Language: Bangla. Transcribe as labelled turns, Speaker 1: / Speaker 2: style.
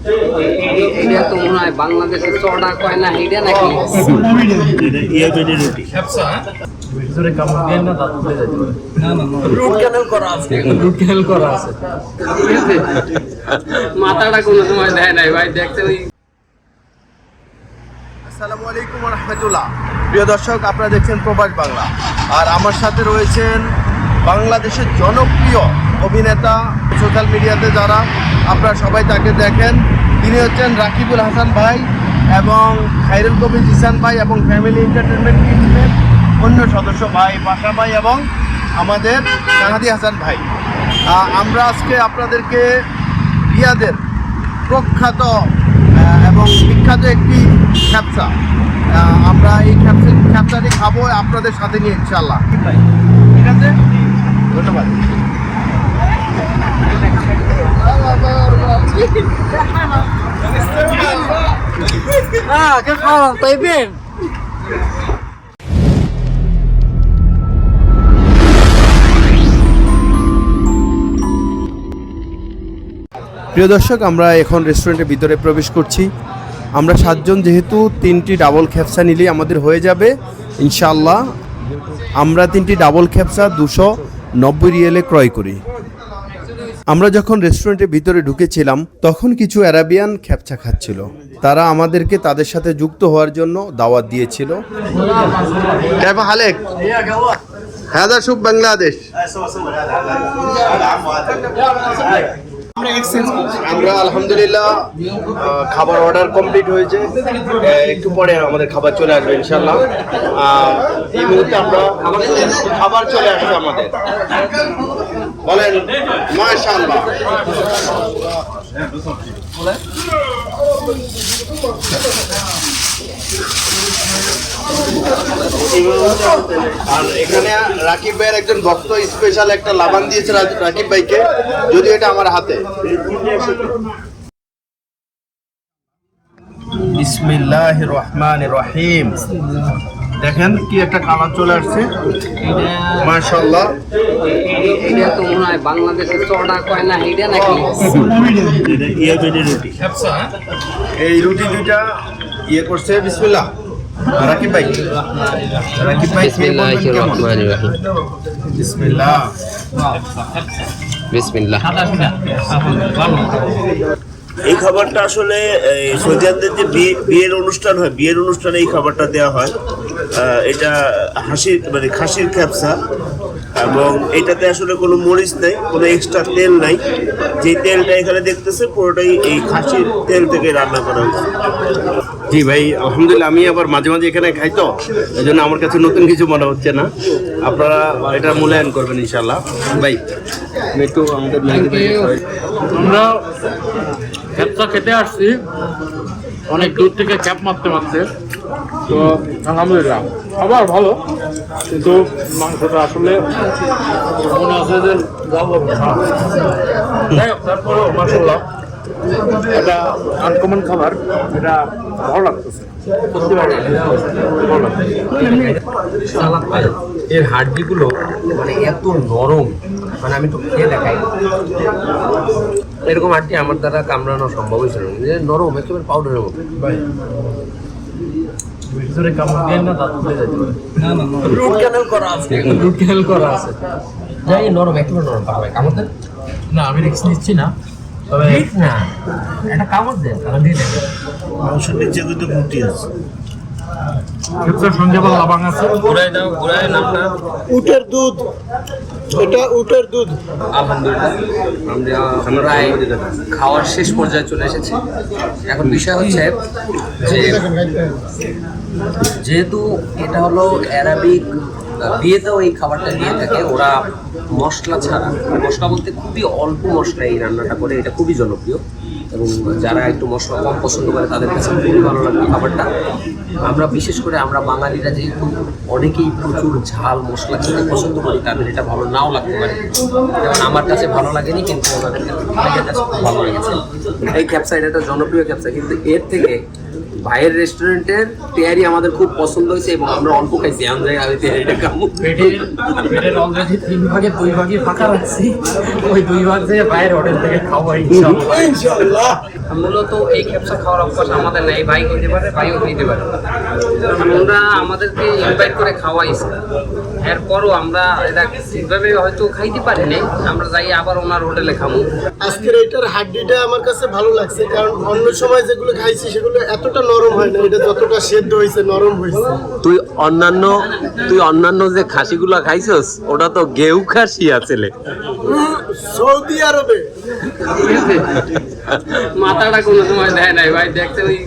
Speaker 1: এটা তো মনে হয় বাংলাদেশের চড়া কয় না এটা নাকি মাথাটা কোনো সময় দেয় নাই ভাই দেখতে ওই।
Speaker 2: আসসালামু আলাইকুম ওয়া রাহমাতুল্লাহ। প্রিয় দর্শক, আপনারা দেখছেন প্রবাস বাংলা, আর আমার সাথে রয়েছেন বাংলাদেশের জনপ্রিয় অভিনেতা, সোশ্যাল মিডিয়াতে যারা আপনারা সবাই তাকে দেখেন, তিনি হচ্ছেন রাকিবুল হাসান ভাই এবং খায়রুল কবির জিসান ভাই এবং ফ্যামিলি এন্টারটেনমেন্ট টিমের অন্য সদস্য ভাই পাশা ভাই এবং আমাদের নাহাদি হাসান ভাই। আমরা আজকে আপনাদেরকে রিয়াদের প্রখ্যাত এবং বিখ্যাত একটি খ্যাপসা, আমরা এই খ্যাপসাটি খাবো আপনাদের সাথে নিয়ে ইনশাল্লাহ। ঠিক আছে, ধন্যবাদ। প্রিয় দর্শক, আমরা এখন রেস্টুরেন্টের ভিতরে প্রবেশ করছি। আমরা 7 জন, যেহেতু 3টি ডাবল খ্যাপসা নিলেই আমাদের হয়ে যাবে ইনশাআল্লাহ। আমরা 3টি ডাবল খ্যাপসা 290 রিয়ালে ক্রয় করি। আমরা যখন রেস্টুরেন্টের ভিতরে ঢুকেছিলাম তখন কিছু অ্যারাবিয়ান খ্যাপসা খাচ্ছিল, তারা আমাদেরকে তাদের সাথে যুক্ত হওয়ার জন্য দাওয়াত দিয়েছিল। হাদা শুভ বাংলাদেশ। আমরা আলহামদুলিল্লাহ খাবার অর্ডার কমপ্লিট হয়েছে, একটু পরে আমাদের খাবার চলে আসবে ইনশাল্লাহ। এই মুহূর্তে আমরা খাবার চলে আসবে আমাদের, বলেন মাশাআল্লাহ। আর এখানে রাকিব ভাইয়ের একজন ভক্ত স্পেশাল একটা লাবান দিয়েছে রাকিব ভাইকে, যদিও এটা আমার হাতে। বিসমিল্লাহির রহমানির রহিম। দেখেন কি একটা কালার চলে আসছে, মাশাআল্লাহ।
Speaker 1: এটা তো মনে হয় বাংলাদেশের চড়া কয় না এটা নাকি
Speaker 2: রুটি। এই রুটি দুইটা ইয়ে করছে বিসমিল্লাহ রাকিব ভাই। রাকিব ভাই বিসমিল্লাহ
Speaker 1: বিসমিল্লাহ।
Speaker 3: এই খাবারটা আসলে সৌদিয়ানদের যে বিয়ের অনুষ্ঠান হয়, বিয়ের অনুষ্ঠানে এই খাবারটা দেওয়া হয়। এটা খাসির খ্যাপসা, এবং এটাতে আসলে কোনো মরিচ নেই, কোনো এক্সট্রা তেল নাই। যে তেলটা এখানে দেখতেছে পুরোটাই এই খাসির তেল থেকে রান্না করা হয়েছে।
Speaker 2: জি ভাই, আলহামদুলিল্লাহ। আমি আবার মাঝে মাঝে এখানে খাই, তো এই জন্য আমার কাছে নতুন কিছু মনে হচ্ছে না। আপনারা এটা মূল্যায়ন করবেন ইনশাল্লাহ। ভাই একটু আমাদের
Speaker 4: আমরা খ্যাপসা খেতে আসছি অনেক দূর থেকে ক্যাপ মারতে মারতে, তো আলহামদুলিল্লাহ খাবার ভালো, কিন্তু মাংসটা আসলে মনে আছে যে যাই হোক, তারপরেও মাশাআল্লাহ এটা আনকমন খাবার, এটা ভালো লাগতেছে।
Speaker 1: এর হাড্ডিগুলো মানে এত নরম, মানে আমি তো খেয়ে দেখাই, এরকম হাড্ডি আমার দ্বারা কামড়ানো সম্ভবই ছিল না। নরম, একেবারে পাউডারের মতো। রুট ক্যানেল করা আছে, যাই নরম, একেবারে নরম পাবে। কামড় দেন
Speaker 4: না, আমি রিস্ক নিচ্ছি না, তবে
Speaker 1: না, একটা কামড় দেন, তাহলে দিয়ে দেন।
Speaker 3: মাংসের নিচে কিন্তু রুটি আছে,
Speaker 4: খ্যাপসার সঙ্গে আবার লাবাং আছে।
Speaker 1: ঘুরাই দাও, ঘুরাই নামটা।
Speaker 2: উটের দুধ, এটা উটের দুধ।
Speaker 1: আলহামদুলিল্লাহ আমরা প্রায় খাওয়ার শেষ পর্যায়ে চলে এসেছি। এখন বিষয় হচ্ছে যে যেহেতু এটা হলো অ্যারাবিক বিয়েতেও এই খাবারটা দিয়ে থাকে, ওরা মশলা ছাড়া, মশলা বলতে খুবই অল্প মশলা এই রান্নাটা করে, এটা খুবই জনপ্রিয় এবং যারা একটু মশলা কম পছন্দ করে তাদের কাছে খুবই ভালো লাগে খাবারটা। আমরা বিশেষ করে আমরা বাঙালিরা যেহেতু অনেকেই প্রচুর ঝাল মশলা খেতে পছন্দ করি, তাদের এটা ভালো নাও লাগতে পারে। যেমন আমার কাছে ভালো লাগেনি, কিন্তু ওনাদের কাছে খুব ভালো লেগেছে। এই খ্যাপসা এটা একটা জনপ্রিয় খ্যাপসা, কিন্তু এর থেকে ভাইয়ের রেস্টুরেন্টের তেয়ারি আমাদের খুব পছন্দ হয়েছে এবং আমরা অল্প খাইছি। আমরা আমি তেয়ারিটা খাবো।
Speaker 4: পেটের অলরেডি 3 ভাগে 2 ভাগই ফাঁকা রাখছি, ওই 2 ভাগ থেকে ভাইয়ের হোটেল থেকে খাবো ইনশাআল্লাহ।
Speaker 5: মূলত এই খেপসা খাওয়ার অভ্যাস আমাদের নেই, ভাই খেতে পারে, ভাইও খেতে পারে। আমরা আমাদেরকে ইনভাইট করে খাওয়াইছি, এরপরও আমরা এটা ঠিকভাবে হয়তো খাইতে পারি নাই, আমরা যাই আবার ওনার হোটেলে খাবো।
Speaker 6: আজকের এটার হাড্ডিটা আমার কাছে ভালো লাগছে, কারণ অন্য সময় যেগুলো খাইছি সেগুলো এতটা নরম হয় না, এটা যতটা সেদ্ধ হয়েছে নরম হয়েছে।
Speaker 1: তুই অন্যান্য যে খাসিগুলো খাইছস ওটা তো গেউ খাসি আছেলে।
Speaker 6: সৌদি আরবে
Speaker 5: মাথাটা কোনো সময় দেয় নাই ভাই, দেখতে ওই